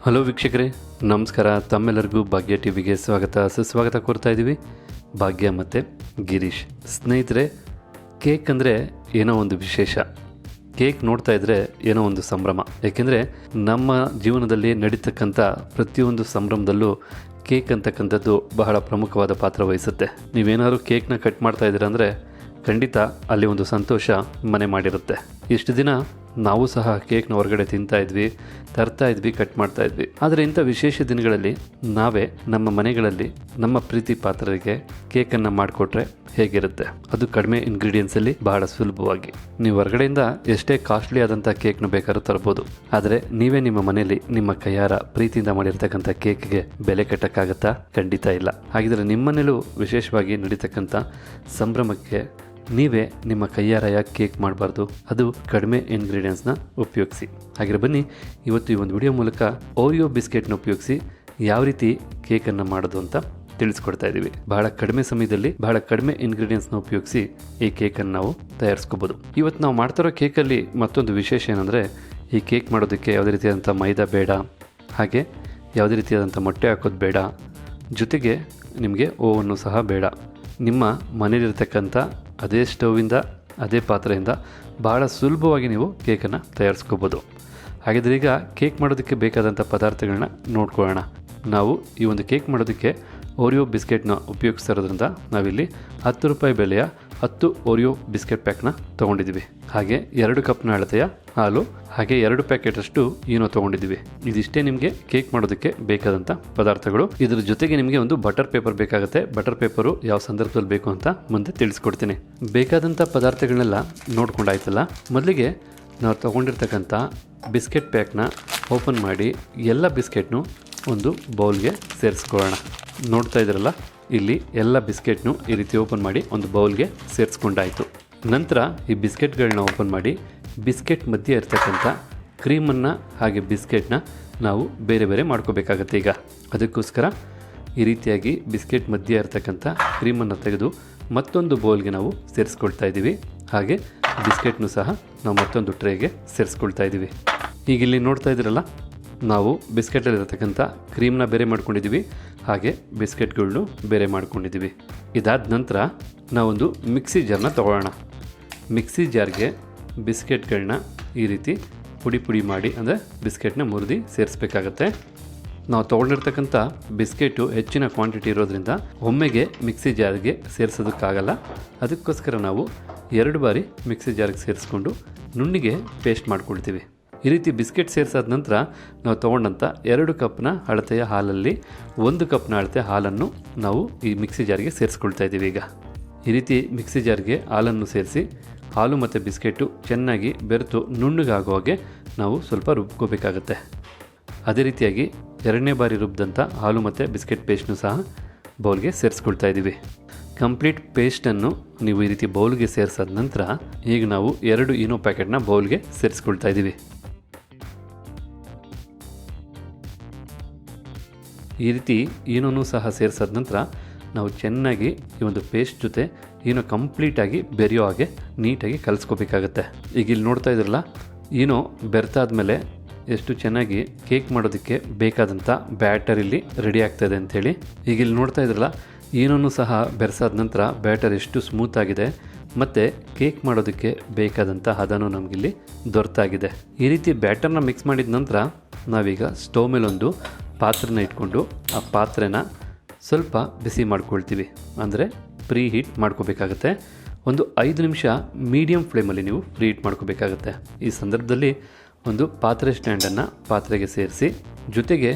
Hello ವೀಕ್ಷಕರೇ, ನಮಸ್ಕಾರ. ತಮ್ಮೆಲ್ಲರಿಗೂ ಭಾಗ್ಯ ಟಿವಿಗೆ ಸುಸ್ವಾಗತ ಕೋರ್ತಾ ಇದ್ದೀವಿ. ಭಾಗ್ಯ ಮತ್ತು ಗಿರೀಶ್. ಸ್ನೇಹಿತರೆ, ಕೇಕ್ ಅಂದರೆ ಏನೋ ಒಂದು ವಿಶೇಷ. ಕೇಕ್ ನೋಡ್ತಾ ಇದ್ದರೆ ಏನೋ ಒಂದು ಸಂಭ್ರಮ. ಏಕೆಂದರೆ ನಮ್ಮ ಜೀವನದಲ್ಲಿ ನಡೀತಕ್ಕಂಥ ಪ್ರತಿಯೊಂದು ಸಂಭ್ರಮದಲ್ಲೂ ಕೇಕ್ ಅಂತಕ್ಕಂಥದ್ದು ಬಹಳ ಪ್ರಮುಖವಾದ ಪಾತ್ರ ವಹಿಸುತ್ತೆ. ನೀವೇನಾದ್ರು ಕೇಕ್ನ ಕಟ್ ಮಾಡ್ತಾ ಇದ್ದೀರ ಅಂದರೆ ಖಂಡಿತ ಅಲ್ಲಿ ಒಂದು ಸಂತೋಷ ಮನೆ ಮಾಡಿರುತ್ತೆ. ಇಷ್ಟು ದಿನ ನಾವು ಸಹ ಕೇಕ್ನ ಹೊರಗಡೆ ತಿಂತಾ ಇದ್ವಿ, ತರ್ತಾ ಇದ್ವಿ, ಕಟ್ ಮಾಡ್ತಾ ಇದ್ವಿ. ಆದರೆ ಇಂಥ ವಿಶೇಷ ದಿನಗಳಲ್ಲಿ ನಾವೇ ನಮ್ಮ ಮನೆಗಳಲ್ಲಿ ನಮ್ಮ ಪ್ರೀತಿ ಪಾತ್ರರಿಗೆ ಕೇಕನ್ನು ಮಾಡಿಕೊಟ್ರೆ ಹೇಗಿರುತ್ತೆ? ಅದು ಕಡಿಮೆ ಇಂಗ್ರೀಡಿಯೆಂಟ್ಸಲ್ಲಿ ಬಹಳ ಸುಲಭವಾಗಿ. ನೀವು ಹೊರಗಡೆಯಿಂದ ಎಷ್ಟೇ ಕಾಸ್ಟ್ಲಿ ಆದಂಥ ಕೇಕ್ನ ಬೇಕಾದ್ರೂ ತರ್ಬೋದು, ಆದರೆ ನೀವೇ ನಿಮ್ಮ ಮನೆಯಲ್ಲಿ ನಿಮ್ಮ ಕೈಯಾರ ಪ್ರೀತಿಯಿಂದ ಮಾಡಿರ್ತಕ್ಕಂಥ ಕೇಕ್ಗೆ ಬೆಲೆ ಕಟ್ಟಕ್ಕಾಗತ್ತಾ? ಖಂಡಿತ ಇಲ್ಲ. ಹಾಗಿದ್ರೆ ನಿಮ್ಮನೇಲೂ ವಿಶೇಷವಾಗಿ ನಡೀತಕ್ಕಂಥ ಸಂಭ್ರಮಕ್ಕೆ ನೀವೇ ನಿಮ್ಮ ಕೈಯಾರ ಯಾಕೆ ಕೇಕ್ ಮಾಡಬಾರ್ದು? ಅದು ಕಡಿಮೆ ಇಂಗ್ರೀಡಿಯೆಂಟ್ಸ್ನ ಉಪಯೋಗಿಸಿ. ಹಾಗೆ ಬನ್ನಿ, ಇವತ್ತು ಈ ಒಂದು ವಿಡಿಯೋ ಮೂಲಕ ಓರಿಯೋ ಬಿಸ್ಕೆಟ್ನ ಉಪಯೋಗಿಸಿ ಯಾವ ರೀತಿ ಕೇಕನ್ನು ಮಾಡೋದು ಅಂತ ತಿಳಿಸ್ಕೊಡ್ತಾ ಇದ್ದೀವಿ. ಬಹಳ ಕಡಿಮೆ ಸಮಯದಲ್ಲಿ ಬಹಳ ಕಡಿಮೆ ಇಂಗ್ರೀಡಿಯೆಂಟ್ಸ್ನ ಉಪಯೋಗಿಸಿ ಈ ಕೇಕನ್ನು ನಾವು ತಯಾರಿಸ್ಕೋಬೋದು. ಇವತ್ತು ನಾವು ಮಾಡ್ತಿರೋ ಕೇಕಲ್ಲಿ ಮತ್ತೊಂದು ವಿಶೇಷ ಏನಂದರೆ, ಈ ಕೇಕ್ ಮಾಡೋದಕ್ಕೆ ಯಾವುದೇ ರೀತಿಯಾದಂಥ ಮೈದಾ ಬೇಡ, ಹಾಗೆ ಯಾವುದೇ ರೀತಿಯಾದಂಥ ಮೊಟ್ಟೆ ಹಾಕೋದು ಬೇಡ, ಜೊತೆಗೆ ನಿಮಗೆ ಓವನ್ನು ಸಹ ಬೇಡ. ನಿಮ್ಮ ಮನೇಲಿರ್ತಕ್ಕಂಥ ಅದೇ ಸ್ಟೌವಿಂದ ಅದೇ ಪಾತ್ರೆಯಿಂದ ಬಹಳ ಸುಲಭವಾಗಿ ನೀವು ಕೇಕನ್ನು ತಯಾರಿಸ್ಕೋಬೋದು. ಹಾಗಿದ್ರೆ ಈಗ ಕೇಕ್ ಮಾಡೋದಕ್ಕೆ ಬೇಕಾದಂಥ ಪದಾರ್ಥಗಳನ್ನ ನೋಡ್ಕೊಳ್ಳೋಣ. ನಾವು ಈ ಒಂದು ಕೇಕ್ ಮಾಡೋದಕ್ಕೆ ಓರಿಯೋ ಬಿಸ್ಕೆಟ್ನ ಉಪಯೋಗಿಸ್ತಾ ಇರೋದ್ರಿಂದ ನಾವಿಲ್ಲಿ 10 ರೂಪಾಯಿ ಬೆಲೆಯ 10 ಓರಿಯೋ ಬಿಸ್ಕೆಟ್ ಪ್ಯಾಕ್ನ ತೊಗೊಂಡಿದ್ದೀವಿ. ಹಾಗೆ 2 ಕಪ್ನ ಅಳತೆಯ ಹಾಲು, ಹಾಗೆ 2 ಪ್ಯಾಕೆಟಷ್ಟು ಏನೋ ತೊಗೊಂಡಿದ್ದೀವಿ. ಇದಿಷ್ಟೇ ನಿಮಗೆ ಕೇಕ್ ಮಾಡೋದಕ್ಕೆ ಬೇಕಾದಂಥ ಪದಾರ್ಥಗಳು. ಇದ್ರ ಜೊತೆಗೆ ನಿಮಗೆ ಒಂದು ಬಟರ್ ಪೇಪರ್ ಬೇಕಾಗುತ್ತೆ. ಬಟರ್ ಪೇಪರು ಯಾವ ಸಂದರ್ಭದಲ್ಲಿ ಬೇಕು ಅಂತ ಮುಂದೆ ತಿಳಿಸ್ಕೊಡ್ತೀನಿ. ಬೇಕಾದಂಥ ಪದಾರ್ಥಗಳನ್ನೆಲ್ಲ ನೋಡ್ಕೊಂಡಾಯ್ತಲ್ಲ. ಮೊದಲಿಗೆ ನಾವು ತೊಗೊಂಡಿರ್ತಕ್ಕಂಥ ಬಿಸ್ಕೆಟ್ ಪ್ಯಾಕ್ನ ಓಪನ್ ಮಾಡಿ ಎಲ್ಲ ಬಿಸ್ಕೆಟ್ನು ಒಂದು ಬೌಲ್ಗೆ ಸೇರಿಸ್ಕೊಳ್ಳೋಣ. ನೋಡ್ತಾ ಇದ್ರಲ್ಲ, ಇಲ್ಲಿ ಎಲ್ಲ ಬಿಸ್ಕೆಟ್ನು ಈ ರೀತಿ ಓಪನ್ ಮಾಡಿ ಒಂದು ಬೌಲ್ಗೆ ಸೇರಿಸ್ಕೊಂಡಾಯಿತು. ನಂತರ ಈ ಬಿಸ್ಕೆಟ್ಗಳನ್ನ ಓಪನ್ ಮಾಡಿ ಬಿಸ್ಕೆಟ್ ಮಧ್ಯೆ ಇರ್ತಕ್ಕಂಥ ಕ್ರೀಮನ್ನು ಹಾಗೆ ಬಿಸ್ಕೆಟ್ನ ನಾವು ಬೇರೆ ಬೇರೆ ಮಾಡ್ಕೋಬೇಕಾಗತ್ತೆ. ಈಗ ಅದಕ್ಕೋಸ್ಕರ ಈ ರೀತಿಯಾಗಿ ಬಿಸ್ಕೆಟ್ ಮಧ್ಯೆ ಇರ್ತಕ್ಕಂಥ ಕ್ರೀಮನ್ನು ತೆಗೆದು ಮತ್ತೊಂದು ಬೌಲ್ಗೆ ನಾವು ಸೇರಿಸ್ಕೊಳ್ತಾ ಇದ್ದೀವಿ. ಹಾಗೆ ಬಿಸ್ಕೆಟ್ನು ಸಹ ನಾವು ಮತ್ತೊಂದು ಟ್ರೇಗೆ ಸೇರಿಸ್ಕೊಳ್ತಾ ಇದ್ದೀವಿ. ಈಗ ಇಲ್ಲಿ ನೋಡ್ತಾ ಇದ್ದೀರಲ್ಲ, ನಾವು ಬಿಸ್ಕೆಟಲ್ಲಿರತಕ್ಕಂಥ ಕ್ರೀಮ್ನ ಬೇರೆ ಮಾಡ್ಕೊಂಡಿದ್ದೀವಿ, ಹಾಗೆ ಬಿಸ್ಕೆಟ್ಗಳ್ನು ಬೇರೆ ಮಾಡ್ಕೊಂಡಿದ್ದೀವಿ. ಇದಾದ ನಂತರ ನಾವೊಂದು ಮಿಕ್ಸಿ ಜಾರ್ನ ತೊಗೊಳ್ಳೋಣ. ಮಿಕ್ಸಿ ಜಾರ್ಗೆ ಬಿಸ್ಕೆಟ್ಗಳನ್ನ ಈ ರೀತಿ ಪುಡಿ ಮಾಡಿ, ಅಂದರೆ ಬಿಸ್ಕೆಟ್ನ ಮುರಿದು ಸೇರಿಸ್ಬೇಕಾಗತ್ತೆ. ನಾವು ತೊಗೊಂಡಿರ್ತಕ್ಕಂಥ ಬಿಸ್ಕೆಟು ಹೆಚ್ಚಿನ ಕ್ವಾಂಟಿಟಿ ಇರೋದ್ರಿಂದ ಒಮ್ಮೆಗೆ ಮಿಕ್ಸಿ ಜಾರ್ಗೆ ಸೇರಿಸೋದಕ್ಕಾಗಲ್ಲ. ಅದಕ್ಕೋಸ್ಕರ ನಾವು 2 ಬಾರಿ ಮಿಕ್ಸಿ ಜಾರ್ಗೆ ಸೇರಿಸ್ಕೊಂಡು ನುಣ್ಣಿಗೆ ಪೇಸ್ಟ್ ಮಾಡ್ಕೊಳ್ತೀವಿ. ಈ ರೀತಿ ಬಿಸ್ಕೆಟ್ ಸೇರಿಸಾದ ನಂತರ ನಾವು ತೊಗೊಂಡಂಥ 2 ಕಪ್ನ ಅಳತೆಯ ಹಾಲಲ್ಲಿ 1 ಕಪ್ನ ಅಳತೆಯ ಹಾಲನ್ನು ನಾವು ಈ ಮಿಕ್ಸಿ ಜಾರ್ಗೆ ಸೇರಿಸ್ಕೊಳ್ತಾ ಇದ್ದೀವಿ. ಈಗ ಈ ರೀತಿ ಮಿಕ್ಸಿ ಜಾರ್ಗೆ ಹಾಲನ್ನು ಸೇರಿಸಿ ಹಾಲು ಮತ್ತು ಬಿಸ್ಕೆಟು ಚೆನ್ನಾಗಿ ಬೆರೆತು ನುಣ್ಣಗಾಗೋ ಹಾಗೆ ನಾವು ಸ್ವಲ್ಪ ರುಬ್ಕೋಬೇಕಾಗತ್ತೆ. ಅದೇ ರೀತಿಯಾಗಿ 2ನೇ ಬಾರಿ ರುಬ್ಬಿದಂಥ ಹಾಲು ಮತ್ತು ಬಿಸ್ಕೆಟ್ ಪೇಸ್ಟ್ನು ಸಹ ಬೌಲ್ಗೆ ಸೇರಿಸ್ಕೊಳ್ತಾ ಇದ್ದೀವಿ. ಕಂಪ್ಲೀಟ್ ಪೇಸ್ಟನ್ನು ನೀವು ಈ ರೀತಿ ಬೌಲ್ಗೆ ಸೇರಿಸಾದ ನಂತರ ಈಗ ನಾವು 2 ಈನೋ ಪ್ಯಾಕೆಟ್ನ ಬೌಲ್ಗೆ ಸೇರಿಸ್ಕೊಳ್ತಾ ಇದ್ದೀವಿ. ಈ ರೀತಿ ಈನೋನು ಸಹ ಸೇರಿಸಾದ ನಂತರ ನಾವು ಚೆನ್ನಾಗಿ ಈ ಒಂದು ಪೇಸ್ಟ್ ಜೊತೆ ಈನೋ ಕಂಪ್ಲೀಟಾಗಿ ಬೆರೆಯೋ ಹಾಗೆ ನೀಟಾಗಿ ಕಲಿಸ್ಕೋಬೇಕಾಗತ್ತೆ. ಈಗ ಇಲ್ಲಿ ನೋಡ್ತಾ ಇದ್ರಲ್ಲ, ಈನೋ ಬೆರೆತಾದ್ಮೇಲೆ ಎಷ್ಟು ಚೆನ್ನಾಗಿ ಕೇಕ್ ಮಾಡೋದಕ್ಕೆ ಬೇಕಾದಂಥ ಬ್ಯಾಟರ್ ಇಲ್ಲಿ ರೆಡಿ ಆಗ್ತಾಯಿದೆ ಅಂಥೇಳಿ. ಈಗ ಇಲ್ಲಿ ನೋಡ್ತಾ ಇದ್ರಲ್ಲ, ಈನೋನು ಸಹ ಬೆರೆಸಾದ ನಂತರ ಬ್ಯಾಟರ್ ಎಷ್ಟು ಸ್ಮೂತಾಗಿದೆ ಮತ್ತು ಕೇಕ್ ಮಾಡೋದಕ್ಕೆ ಬೇಕಾದಂಥ ಹದನೂ ನಮಗಿಲ್ಲಿ ದೊರೆತಾಗಿದೆ. ಈ ರೀತಿ ಬ್ಯಾಟರ್ನ ಮಿಕ್ಸ್ ಮಾಡಿದ ನಂತರ ನಾವೀಗ ಸ್ಟವ್ ಮೇಲೊಂದು ಪಾತ್ರೆನ ಇಟ್ಕೊಂಡು ಆ ಪಾತ್ರೆನ ಸ್ವಲ್ಪ ಬಿಸಿ ಮಾಡ್ಕೊಳ್ತೀವಿ, ಅಂದರೆ ಪ್ರೀ ಹೀಟ್ ಮಾಡ್ಕೋಬೇಕಾಗತ್ತೆ. ಒಂದು 5 ನಿಮಿಷ ಮೀಡಿಯಮ್ ಫ್ಲೇಮಲ್ಲಿ ನೀವು ಪ್ರೀ ಹೀಟ್ ಮಾಡ್ಕೋಬೇಕಾಗತ್ತೆ. ಈ ಸಂದರ್ಭದಲ್ಲಿ ಒಂದು ಪಾತ್ರೆ ಸ್ಟ್ಯಾಂಡನ್ನು ಪಾತ್ರೆಗೆ ಸೇರಿಸಿ ಜೊತೆಗೆ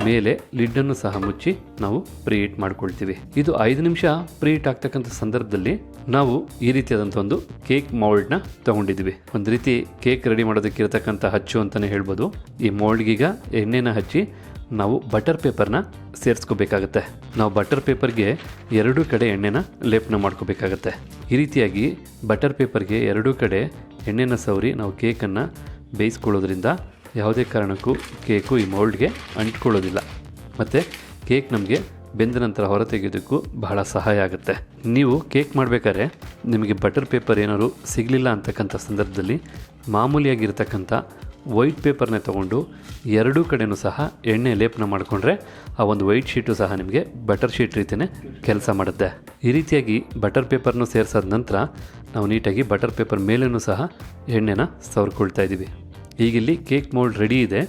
ಮೇಲೆ ಲಿಡ್ಡನ್ನು ಸಹ ಮುಚ್ಚಿ ನಾವು ಪ್ರೀ ಹೀಟ್ ಮಾಡ್ಕೊಳ್ತೀವಿ. ಇದು 5 ನಿಮಿಷ ಪ್ರೀ ಹೀಟ್ ಆಗ್ತಕ್ಕಂಥ ಸಂದರ್ಭದಲ್ಲಿ ನಾವು ಈ ರೀತಿಯಾದಂಥ ಒಂದು ಕೇಕ್ ಮೌಲ್ಡ್ನ ತೊಗೊಂಡಿದ್ದೀವಿ. ಒಂದು ರೀತಿ ಕೇಕ್ ರೆಡಿ ಮಾಡೋದಕ್ಕೆ ಇರತಕ್ಕಂಥ ಹಚ್ಚು ಅಂತಲೇ ಹೇಳ್ಬೋದು. ಈ ಮೌಲ್ಡ್ಗೀಗ ಎಣ್ಣೆನ ಹಚ್ಚಿ ನಾವು ಬಟರ್ ಪೇಪರ್ನ ಸೇರಿಸ್ಕೋಬೇಕಾಗತ್ತೆ. ನಾವು ಬಟರ್ ಪೇಪರ್ಗೆ 2 ಕಡೆ ಎಣ್ಣೆನ ಲೇಪನ ಮಾಡ್ಕೋಬೇಕಾಗತ್ತೆ. ಈ ರೀತಿಯಾಗಿ ಬಟರ್ ಪೇಪರ್ಗೆ 2 ಕಡೆ ಎಣ್ಣೆನ ಸವರಿ ನಾವು ಕೇಕನ್ನು ಬೇಯಿಸ್ಕೊಳ್ಳೋದ್ರಿಂದ ಯಾವುದೇ ಕಾರಣಕ್ಕೂ ಕೇಕು ಈ ಮೌಲ್ಡ್ಗೆ ಅಂಟ್ಕೊಳ್ಳೋದಿಲ್ಲ ಮತ್ತು ಕೇಕ್ ನಮಗೆ ಬೆಂದ ನಂತರ ಹೊರತೆಗೆಯೋದಕ್ಕೂ ಬಹಳ ಸಹಾಯ ಆಗುತ್ತೆ. ನೀವು ಕೇಕ್ ಮಾಡಬೇಕಾದ್ರೆ ನಿಮಗೆ ಬಟರ್ ಪೇಪರ್ ಏನಾದ್ರು ಸಿಗಲಿಲ್ಲ ಅಂತಕ್ಕಂಥ ಸಂದರ್ಭದಲ್ಲಿ ಮಾಮೂಲಿಯಾಗಿರ್ತಕ್ಕಂಥ ವೈಟ್ ಪೇಪರ್ನ ತೊಗೊಂಡು ಎರಡೂ ಕಡೆಯೂ ಸಹ ಎಣ್ಣೆ ಲೇಪನ ಮಾಡಿಕೊಂಡ್ರೆ ಆ ಒಂದು ವೈಟ್ ಶೀಟು ಸಹ ನಿಮಗೆ ಬಟರ್ ಶೀಟ್ ರೀತಿಯೇ ಕೆಲಸ ಮಾಡುತ್ತೆ. ಈ ರೀತಿಯಾಗಿ ಬಟರ್ ಪೇಪರ್ನು ಸೇರಿಸಾದ ನಂತರ ನಾವು ನೀಟಾಗಿ ಬಟರ್ ಪೇಪರ್ ಮೇಲೂ ಸಹ ಎಣ್ಣೆನ ಸವರ್ಕೊಳ್ತಾ ಇದ್ದೀವಿ. ಈಗಿಲ್ಲಿ ಕೇಕ್ ಮೋಲ್ಡ್ ರೆಡಿ ಇದೆ.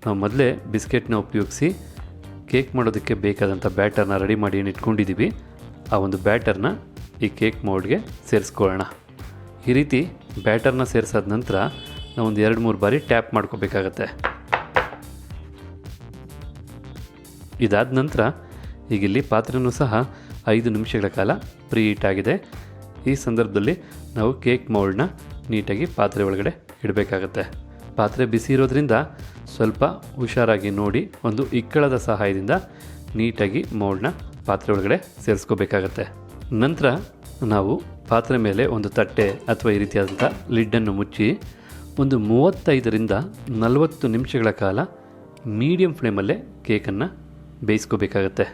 ನಾವು ಮೊದಲೇ ಬಿಸ್ಕೆಟ್ನ ಉಪಯೋಗಿಸಿ ಕೇಕ್ ಮಾಡೋದಕ್ಕೆ ಬೇಕಾದಂಥ ಬ್ಯಾಟರ್ನ ರೆಡಿ ಮಾಡಿ ಏನು ಇಟ್ಕೊಂಡಿದ್ದೀವಿ, ಆ ಒಂದು ಬ್ಯಾಟರ್ನ ಈ ಕೇಕ್ ಮೋಲ್ಡ್ಗೆ ಸೇರಿಸ್ಕೊಳ್ಳೋಣ. ಈ ರೀತಿ ಬ್ಯಾಟರ್ನ ಸೇರಿಸಾದ ನಂತರ ನಾವು ಒಂದು 2-3 ಬಾರಿ ಟ್ಯಾಪ್ ಮಾಡ್ಕೋಬೇಕಾಗತ್ತೆ. ಇದಾದ ನಂತರ ಈಗಿಲ್ಲಿ ಪಾತ್ರೆಯೂ ಸಹ 5 ನಿಮಿಷಗಳ ಕಾಲ ಪ್ರೀ ಹೀಟ್ ಆಗಿದೆ. ಈ ಸಂದರ್ಭದಲ್ಲಿ ನಾವು ಕೇಕ್ ಮೋಲ್ಡ್ನ ನೀಟಾಗಿ ಪಾತ್ರೆ ಒಳಗಡೆ ಇಡಬೇಕಾಗತ್ತೆ. ಪಾತ್ರೆ ಬಿಸಿ ಇರೋದ್ರಿಂದ ಸ್ವಲ್ಪ ಹುಷಾರಾಗಿ ನೋಡಿ ಒಂದು ಇಕ್ಕಳದ ಸಹಾಯದಿಂದ ನೀಟಾಗಿ ಮೋಲ್ಡ್ನ ಪಾತ್ರೆ ಒಳಗಡೆ ಸೇರಿಸ್ಕೋಬೇಕಾಗತ್ತೆ. ನಂತರ ನಾವು ಪಾತ್ರೆ ಮೇಲೆ ಒಂದು ತಟ್ಟೆ ಅಥವಾ ಈ ರೀತಿಯಾದಂಥ ಲಿಡ್ಡನ್ನು ಮುಚ್ಚಿ ಒಂದು 35ರಿಂದ 40 ನಿಮಿಷಗಳ ಕಾಲ ಮೀಡಿಯಂ ಫ್ಲೇಮಲ್ಲೇ ಕೇಕನ್ನು ಬೇಯಿಸ್ಕೋಬೇಕಾಗತ್ತೆ.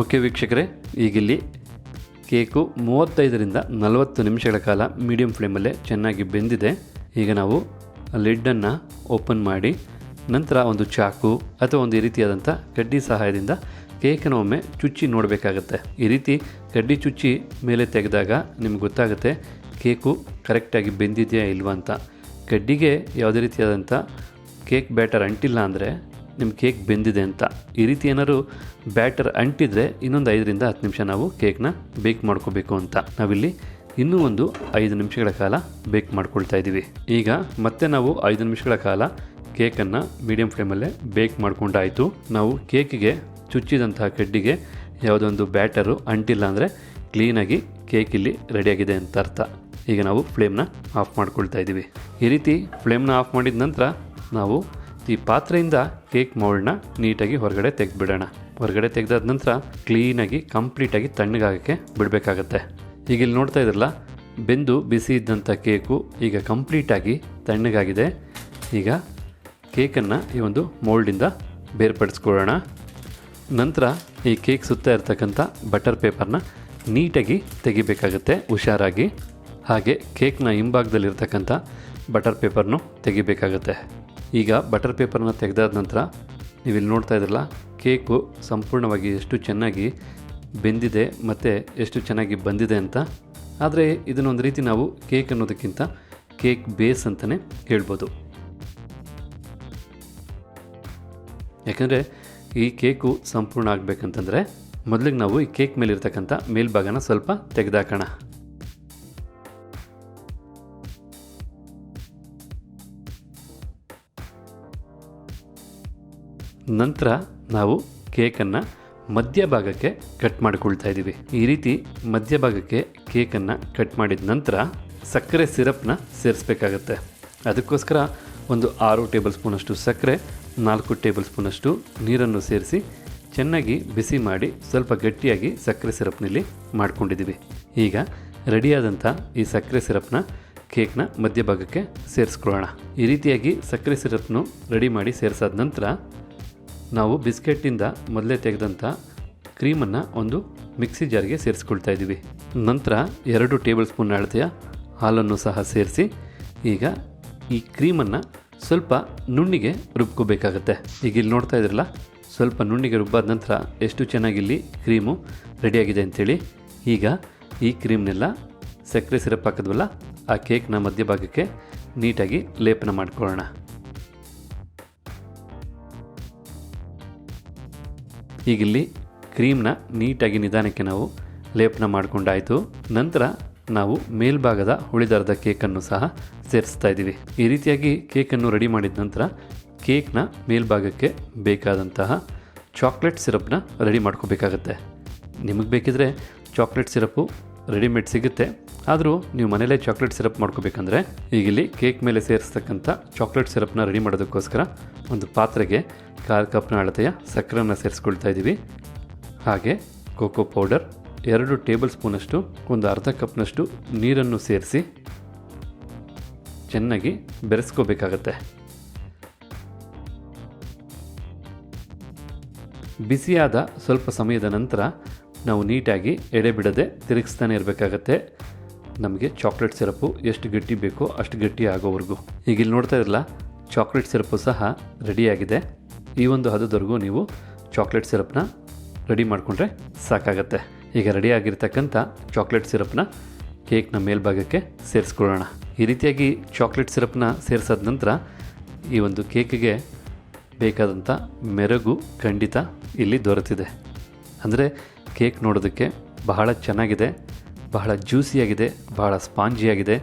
ಓಕೆ ವೀಕ್ಷಕರೇ, ಈಗಿಲ್ಲಿ ಕೇಕು 35ರಿಂದ 40 ನಿಮಿಷಗಳ ಕಾಲ ಮೀಡಿಯಂ ಫ್ಲೇಮಲ್ಲೇ ಚೆನ್ನಾಗಿ ಬೆಂದಿದೆ. ಈಗ ನಾವು ಲಿಡ್ಡನ್ನು ಓಪನ್ ಮಾಡಿ ನಂತರ ಒಂದು ಚಾಕು ಅಥವಾ ಒಂದು ಈ ರೀತಿಯಾದಂಥ ಕಡ್ಡಿ ಸಹಾಯದಿಂದ ಕೇಕನ್ನು ಒಮ್ಮೆ ಚುಚ್ಚಿ ನೋಡಬೇಕಾಗತ್ತೆ. ಈ ರೀತಿ ಕಡ್ಡಿ ಚುಚ್ಚಿ ಮೇಲೆ ತೆಗೆದಾಗ ನಿಮ್ಗೆ ಗೊತ್ತಾಗುತ್ತೆ ಕೇಕು ಕರೆಕ್ಟಾಗಿ ಬೆಂದಿದೆಯಾ ಇಲ್ವಾ ಅಂತ. ಕಡ್ಡಿಗೆ ಯಾವುದೇ ರೀತಿಯಾದಂಥ ಕೇಕ್ ಬ್ಯಾಟರ್ ಅಂಟಿಲ್ಲ ಅಂದರೆ ನಿಮ್ಮ ಕೇಕ್ ಬೆಂದಿದೆ ಅಂತ. ಈ ರೀತಿ ಏನಾದ್ರು ಬ್ಯಾಟರ್ ಅಂಟಿದರೆ ಇನ್ನೊಂದು 5ರಿಂದ 10 ನಿಮಿಷ ನಾವು ಕೇಕ್ನ ಬೇಕ್ ಮಾಡ್ಕೋಬೇಕು ಅಂತ. ನಾವಿಲ್ಲಿ ಇನ್ನೂ ಒಂದು 5 ನಿಮಿಷಗಳ ಕಾಲ ಬೇಕ್ ಮಾಡ್ಕೊಳ್ತಾ ಇದ್ದೀವಿ. ಈಗ ಮತ್ತೆ ನಾವು 5 ನಿಮಿಷಗಳ ಕಾಲ ಕೇಕನ್ನು ಮೀಡಿಯಂ ಫ್ಲೇಮಲ್ಲೇ ಬೇಕ್ ಮಾಡ್ಕೊಂಡಾಯಿತು. ನಾವು ಕೇಕಿಗೆ ಚುಚ್ಚಿದಂತಹ ಕಡ್ಡಿಗೆ ಯಾವುದೊಂದು ಬ್ಯಾಟರು ಅಂಟಿಲ್ಲ ಅಂದರೆ ಕ್ಲೀನಾಗಿ ಕೇಕ್ ಇಲ್ಲಿ ರೆಡಿಯಾಗಿದೆ ಅಂತ ಅರ್ಥ. ಈಗ ನಾವು ಫ್ಲೇಮ್ನ ಆಫ್ ಮಾಡ್ಕೊಳ್ತಾ ಇದ್ದೀವಿ. ಈ ರೀತಿ ಫ್ಲೇಮ್ನ ಆಫ್ ಮಾಡಿದ ನಂತರ ನಾವು ಈ ಪಾತ್ರೆಯಿಂದ ಕೇಕ್ ಮೋಲ್ಡ್ನ ನೀಟಾಗಿ ಹೊರಗಡೆ ತೆಗೆದುಬಿಡೋಣ. ಹೊರಗಡೆ ತೆಗೆದಾದ ನಂತರ ಕ್ಲೀನಾಗಿ ಕಂಪ್ಲೀಟಾಗಿ ತಣ್ಣಗಾಗೋಕ್ಕೆ ಬಿಡಬೇಕಾಗತ್ತೆ. ಈಗ ಇಲ್ಲಿ ನೋಡ್ತಾ ಇದ್ರಲ್ಲ, ಬೆಂದು ಬಿಸಿ ಇದ್ದಂಥ ಕೇಕು ಈಗ ಕಂಪ್ಲೀಟಾಗಿ ತಣ್ಣಗಾಗಿದೆ. ಈಗ ಕೇಕನ್ನು ಈ ಒಂದು ಮೋಲ್ಡಿಂದ ಬೇರ್ಪಡಿಸ್ಕೊಳ್ಳೋಣ. ನಂತರ ಈ ಕೇಕ್ ಸುತ್ತ ಇರ್ತಕ್ಕಂಥ ಬಟರ್ ಪೇಪರ್ನ ನೀಟಾಗಿ ತೆಗಿಬೇಕಾಗತ್ತೆ ಹುಷಾರಾಗಿ. ಹಾಗೆ ಕೇಕ್ನ ಹಿಂಭಾಗದಲ್ಲಿರ್ತಕ್ಕಂಥ ಬಟರ್ ಪೇಪರ್ನು ತೆಗಿಬೇಕಾಗತ್ತೆ. ಈಗ ಬಟರ್ ಪೇಪರ್ನ ತೆಗೆದಾದ ನಂತರ ನೀವಿಲ್ಲಿ ನೋಡ್ತಾ ಇದ್ರಲ್ಲ, ಕೇಕು ಸಂಪೂರ್ಣವಾಗಿ ಎಷ್ಟು ಚೆನ್ನಾಗಿ ಬೆಂದಿದೆ ಮತ್ತು ಎಷ್ಟು ಚೆನ್ನಾಗಿ ಬಂದಿದೆ ಅಂತ. ಆದರೆ ಇದನ್ನೊಂದು ರೀತಿ ನಾವು ಕೇಕ್ ಅನ್ನೋದಕ್ಕಿಂತ ಕೇಕ್ ಬೇಸ್ ಅಂತಲೇ ಹೇಳ್ಬೋದು. ಯಾಕಂದರೆ ಈ ಕೇಕು ಸಂಪೂರ್ಣ ಆಗಬೇಕಂತಂದರೆ ಮೊದಲಿಗೆ ನಾವು ಈ ಕೇಕ್ ಮೇಲಿರ್ತಕ್ಕಂಥ ಮೇಲ್ಭಾಗನ ಸ್ವಲ್ಪ ತೆಗೆದಾಕೋಣ. ನಂತರ ನಾವು ಕೇಕನ್ನು ಮಧ್ಯಭಾಗಕ್ಕೆ ಕಟ್ ಮಾಡಿಕೊಳ್ತಾ ಇದ್ದೀವಿ. ಈ ರೀತಿ ಮಧ್ಯಭಾಗಕ್ಕೆ ಕೇಕನ್ನು ಕಟ್ ಮಾಡಿದ ನಂತರ ಸಕ್ಕರೆ ಸಿರಪ್ನ ಸೇರಿಸ್ಬೇಕಾಗತ್ತೆ. ಅದಕ್ಕೋಸ್ಕರ ಒಂದು 6 ಟೇಬಲ್ ಸ್ಪೂನಷ್ಟು ಸಕ್ಕರೆ, 4 ಟೇಬಲ್ ಸ್ಪೂನಷ್ಟು ನೀರನ್ನು ಸೇರಿಸಿ ಚೆನ್ನಾಗಿ ಬಿಸಿ ಮಾಡಿ ಸ್ವಲ್ಪ ಗಟ್ಟಿಯಾಗಿ ಸಕ್ಕರೆ ಸಿರಪ್ನಲ್ಲಿ ಮಾಡ್ಕೊಂಡಿದ್ದೀವಿ. ಈಗ ರೆಡಿಯಾದಂಥ ಈ ಸಕ್ಕರೆ ಸಿರಪ್ನ ಕೇಕ್ನ ಮಧ್ಯಭಾಗಕ್ಕೆ ಸೇರಿಸ್ಕೊಳ್ಳೋಣ. ಈ ರೀತಿಯಾಗಿ ಸಕ್ಕರೆ ಸಿರಪ್ನು ರೆಡಿ ಮಾಡಿ ಸೇರಿಸಾದ ನಂತರ ನಾವು ಬಿಸ್ಕೆಟ್ಟಿಂದ ಮೊದಲೇ ತೆಗೆದಂಥ ಕ್ರೀಮನ್ನು ಒಂದು ಮಿಕ್ಸಿ ಜಾರ್ಗೆ ಸೇರಿಸ್ಕೊಳ್ತಾ ಇದ್ದೀವಿ. ನಂತರ 2 ಟೇಬಲ್ ಸ್ಪೂನ್ ಅಳತೆಯ ಹಾಲನ್ನು ಸಹ ಸೇರಿಸಿ ಈಗ ಈ ಕ್ರೀಮನ್ನು ಸ್ವಲ್ಪ ನುಣ್ಣಿಗೆ ರುಬ್ಕೋಬೇಕಾಗತ್ತೆ. ಈಗ ಇಲ್ಲಿ ನೋಡ್ತಾ ಇದ್ರಲ್ಲ, ಸ್ವಲ್ಪ ನುಣ್ಣಿಗೆ ರುಬ್ಬಾದ ನಂತರ ಎಷ್ಟು ಚೆನ್ನಾಗಿಲ್ಲಿ ಕ್ರೀಮು ರೆಡಿಯಾಗಿದೆ ಅಂಥೇಳಿ. ಈಗ ಈ ಕ್ರೀಮ್ನೆಲ್ಲ ಸಕ್ಕರೆ ಸಿರಪ್ ಹಾಕಿದ್ವಲ್ಲ ಆ ಕೇಕ್ನ ಮಧ್ಯಭಾಗಕ್ಕೆ ನೀಟಾಗಿ ಲೇಪನ ಮಾಡ್ಕೊಳ್ಳೋಣ. ಈಗಿಲ್ಲಿ ಕ್ರೀಮ್ನ ನೀಟಾಗಿ ನಿಧಾನಕ್ಕೆ ನಾವು ಲೇಪನ ಮಾಡಿಕೊಂಡಾಯಿತು. ನಂತರ ನಾವು ಮೇಲ್ಭಾಗದ ಉಳಿದರ್ಧ ಕೇಕನ್ನು ಸಹ ಸೇರಿಸ್ತಾ ಇದ್ದೀವಿ. ಈ ರೀತಿಯಾಗಿ ಕೇಕನ್ನು ರೆಡಿ ಮಾಡಿದ ನಂತರ ಕೇಕ್ನ ಮೇಲ್ಭಾಗಕ್ಕೆ ಬೇಕಾದಂತಹ ಚಾಕ್ಲೇಟ್ ಸಿರಪ್ನ ರೆಡಿ ಮಾಡ್ಕೋಬೇಕಾಗತ್ತೆ. ನಿಮಗೆ ಬೇಕಿದ್ರೆ ಚಾಕ್ಲೇಟ್ ಸಿರಪ್ಪು ರೆಡಿಮೇಡ್ ಸಿಗುತ್ತೆ. ಆದರೂ ನೀವು ಮನೇಲೇ ಚಾಕ್ಲೇಟ್ ಸಿರಪ್ ಮಾಡ್ಕೋಬೇಕಂದ್ರೆ ಈಗಿಲ್ಲಿ ಕೇಕ್ ಮೇಲೆ ಸೇರಿಸ್ತಕ್ಕಂಥ ಚಾಕ್ಲೇಟ್ ಸಿರಪ್ನ ರೆಡಿ ಮಾಡೋದಕ್ಕೋಸ್ಕರ ಒಂದು ಪಾತ್ರೆಗೆ 1/4 ಕಪ್ನ ಅಳತೆಯ ಸಕ್ಕರೆಯನ್ನು ಸೇರಿಸ್ಕೊಳ್ತಾ ಇದ್ದೀವಿ. ಹಾಗೆ ಕೋಕೋ ಪೌಡರ್ 2 ಟೇಬಲ್ ಸ್ಪೂನಷ್ಟು, ಒಂದು ಅರ್ಧ ಕಪ್ನಷ್ಟು ನೀರನ್ನು ಸೇರಿಸಿ ಚೆನ್ನಾಗಿ ಬೆರೆಸ್ಕೋಬೇಕಾಗತ್ತೆ. ಬಿಸಿಯಾದ ಸ್ವಲ್ಪ ಸಮಯದ ನಂತರ ನಾವು ನೀಟಾಗಿ ಎಡೆ ಬಿಡದೆ ತಿರುಗಿಸ್ತಾನೆ ಇರಬೇಕಾಗತ್ತೆ. ನಮಗೆ ಚಾಕ್ಲೇಟ್ ಸಿರಪ್ಪು ಎಷ್ಟು ಗಟ್ಟಿ ಬೇಕೋ ಅಷ್ಟು ಗಟ್ಟಿ ಆಗೋವರೆಗೂ. ಈಗ ಇಲ್ಲಿ ನೋಡ್ತಾ ಇರಲ್ಲ, ಚಾಕ್ಲೇಟ್ ಸಿರಪ್ಪು ಸಹ ರೆಡಿಯಾಗಿದೆ. ಈ ಒಂದು ಹದದವರೆಗೂ ನೀವು ಚಾಕ್ಲೇಟ್ ಸಿರಪ್ನ ರೆಡಿ ಮಾಡಿಕೊಂಡ್ರೆ ಸಾಕಾಗತ್ತೆ. ಈಗ ರೆಡಿಯಾಗಿರ್ತಕ್ಕಂಥ ಚಾಕ್ಲೇಟ್ ಸಿರಪ್ನ ಕೇಕ್ನ ಮೇಲ್ಭಾಗಕ್ಕೆ ಸೇರಿಸ್ಕೊಳ್ಳೋಣ. ಈ ರೀತಿಯಾಗಿ ಚಾಕ್ಲೇಟ್ ಸಿರಪ್ನ ಸೇರಿಸಾದ ನಂತರ ಈ ಒಂದು ಕೇಕಿಗೆ ಬೇಕಾದಂಥ ಮೆರುಗು ಖಂಡಿತ ಇಲ್ಲಿ ದೊರೆತಿದೆ. ಅಂದರೆ ಕೇಕ್ ನೋಡೋದಕ್ಕೆ ಬಹಳ ಚೆನ್ನಾಗಿದೆ, ಬಹಳ ಜ್ಯೂಸಿಯಾಗಿದೆ, ಬಹಳ ಸ್ಪಾಂಜಿಯಾಗಿದೆ.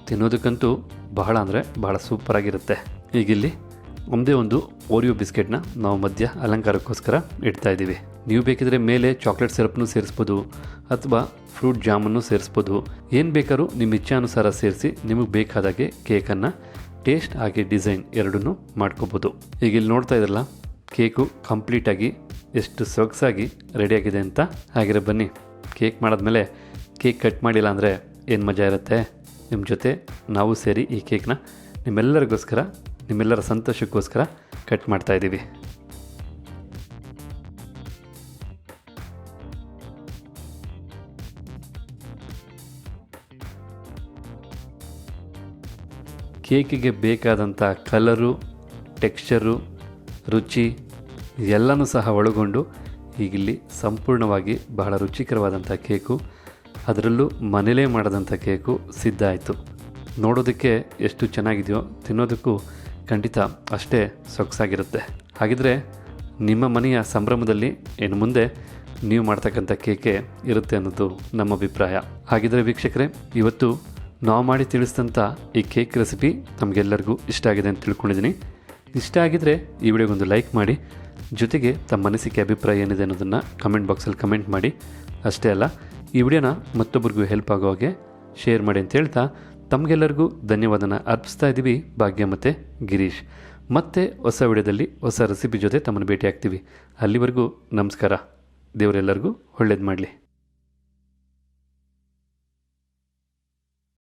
ತಿನ್ನೋದಕ್ಕಂತೂ ಬಹಳ ಅಂದರೆ ಬಹಳ ಸೂಪರಾಗಿರುತ್ತೆ. ಈಗಿಲ್ಲಿ ಒಂದೇ ಒಂದು ಓರಿಯೋ ಬಿಸ್ಕೆಟ್ನ ನಾವು ಮಧ್ಯ ಅಲಂಕಾರಕ್ಕೋಸ್ಕರ ಇಡ್ತಾ ಇದ್ದೀವಿ. ನೀವು ಬೇಕಿದ್ರೆ ಮೇಲೆ ಚಾಕ್ಲೇಟ್ ಸಿರಪ್ನು ಸೇರಿಸ್ಬೋದು ಅಥವಾ ಫ್ರೂಟ್ ಜಾಮನ್ನು ಸೇರಿಸ್ಬೋದು. ಏನು ಬೇಕಾದ್ರೂ ನಿಮ್ಮ ಇಚ್ಛಾನುಸಾರ ಸೇರಿಸಿ ನಿಮಗೆ ಬೇಕಾದಾಗೆ ಕೇಕನ್ನು ಟೇಸ್ಟ್ ಹಾಗೆ ಡಿಸೈನ್ ಎರಡನ್ನೂ ಮಾಡ್ಕೋಬೋದು. ಈಗ ಇಲ್ಲಿ ನೋಡ್ತಾ ಇದ್ರಲ್ಲ, ಕೇಕು ಕಂಪ್ಲೀಟಾಗಿ ಎಷ್ಟು ಸೊಗಸಾಗಿ ರೆಡಿಯಾಗಿದೆ ಅಂತ. ಹಾಗೆ ಬನ್ನಿ, ಕೇಕ್ ಮಾಡಾದ್ಮೇಲೆ ಕೇಕ್ ಕಟ್ ಮಾಡಿಲ್ಲ ಅಂದರೆ ಏನು ಮಜಾ ಇರುತ್ತೆ. ನಿಮ್ಮ ಜೊತೆ ನಾವು ಸೇರಿ ಈ ಕೇಕ್ನ ನಿಮ್ಮೆಲ್ಲರಿಗೋಸ್ಕರ, ನಿಮ್ಮೆಲ್ಲರ ಸಂತೋಷಕ್ಕೋಸ್ಕರ ಕಟ್ ಮಾಡ್ತಾಯಿದ್ದೀವಿ. ಕೇಕಿಗೆ ಬೇಕಾದಂಥ ಕಲರು, ಟೆಕ್ಸ್ಚರು, ರುಚಿ ಎಲ್ಲನೂ ಸಹ ಒಳಗೊಂಡು ಈಗಿಲ್ಲಿ ಸಂಪೂರ್ಣವಾಗಿ ಬಹಳ ರುಚಿಕರವಾದಂಥ ಕೇಕು, ಅದರಲ್ಲೂ ಮನೇಲೇ ಮಾಡಿದಂಥ ಕೇಕು ಸಿದ್ಧ ಆಯಿತು. ನೋಡೋದಕ್ಕೆ ಎಷ್ಟು ಚೆನ್ನಾಗಿದೆಯೋ ತಿನ್ನೋದಕ್ಕೂ ಖಂಡಿತ ಅಷ್ಟೇ ಸೊಗಸಾಗಿರುತ್ತೆ. ಹಾಗಿದ್ರೆ ನಿಮ್ಮ ಮನೆಯ ಸಂಭ್ರಮದಲ್ಲಿ ಇನ್ನು ಮುಂದೆ ನೀವು ಮಾಡ್ತಕ್ಕಂಥ ಕೇಕೆ ಇರುತ್ತೆ ಅನ್ನೋದು ನಮ್ಮ ಅಭಿಪ್ರಾಯ. ಹಾಗಿದ್ರೆ ವೀಕ್ಷಕರೇ, ಇವತ್ತು ನಾವು ಮಾಡಿ ತಿಳಿಸಿದಂಥ ಈ ಕೇಕ್ ರೆಸಿಪಿ ನಮಗೆಲ್ಲರಿಗೂ ಇಷ್ಟ ಆಗಿದೆ ಅಂತ ತಿಳ್ಕೊಂಡಿದ್ದೀನಿ. ಇಷ್ಟ ಆಗಿದ್ದರೆ ಈ ವಿಡಿಯೋಗೊಂದು ಲೈಕ್ ಮಾಡಿ, ಜೊತೆಗೆ ತಮ್ಮ ಅನಿಸಿಕೆ ಅಭಿಪ್ರಾಯ ಏನಿದೆ ಅನ್ನೋದನ್ನು ಕಮೆಂಟ್ ಬಾಕ್ಸಲ್ಲಿ ಕಮೆಂಟ್ ಮಾಡಿ. ಅಷ್ಟೇ ಅಲ್ಲ, ಈ ವಿಡಿಯೋನ ಮತ್ತೊಬ್ಬರಿಗೂ ಹೆಲ್ಪ್ ಆಗೋ ಹಾಗೆ ಶೇರ್ ಮಾಡಿ ಅಂತ ಹೇಳ್ತಾ ತಮಗೆಲ್ಲರಿಗೂ ಧನ್ಯವಾದನ ಅರ್ಪಿಸ್ತಾ ಇದ್ದೀವಿ. ಭಾಗ್ಯ ಮತ್ತು ಗಿರೀಶ್. ಮತ್ತೆ ಹೊಸ ವಿಡಿಯೋದಲ್ಲಿ ಹೊಸ ರೆಸಿಪಿ ಜೊತೆ ತಮ್ಮನ್ನು ಭೇಟಿ ಆಗ್ತೀವಿ. ಅಲ್ಲಿವರೆಗೂ ನಮಸ್ಕಾರ. ದೇವರೆಲ್ಲರಿಗೂ ಒಳ್ಳೇದು ಮಾಡಲಿ.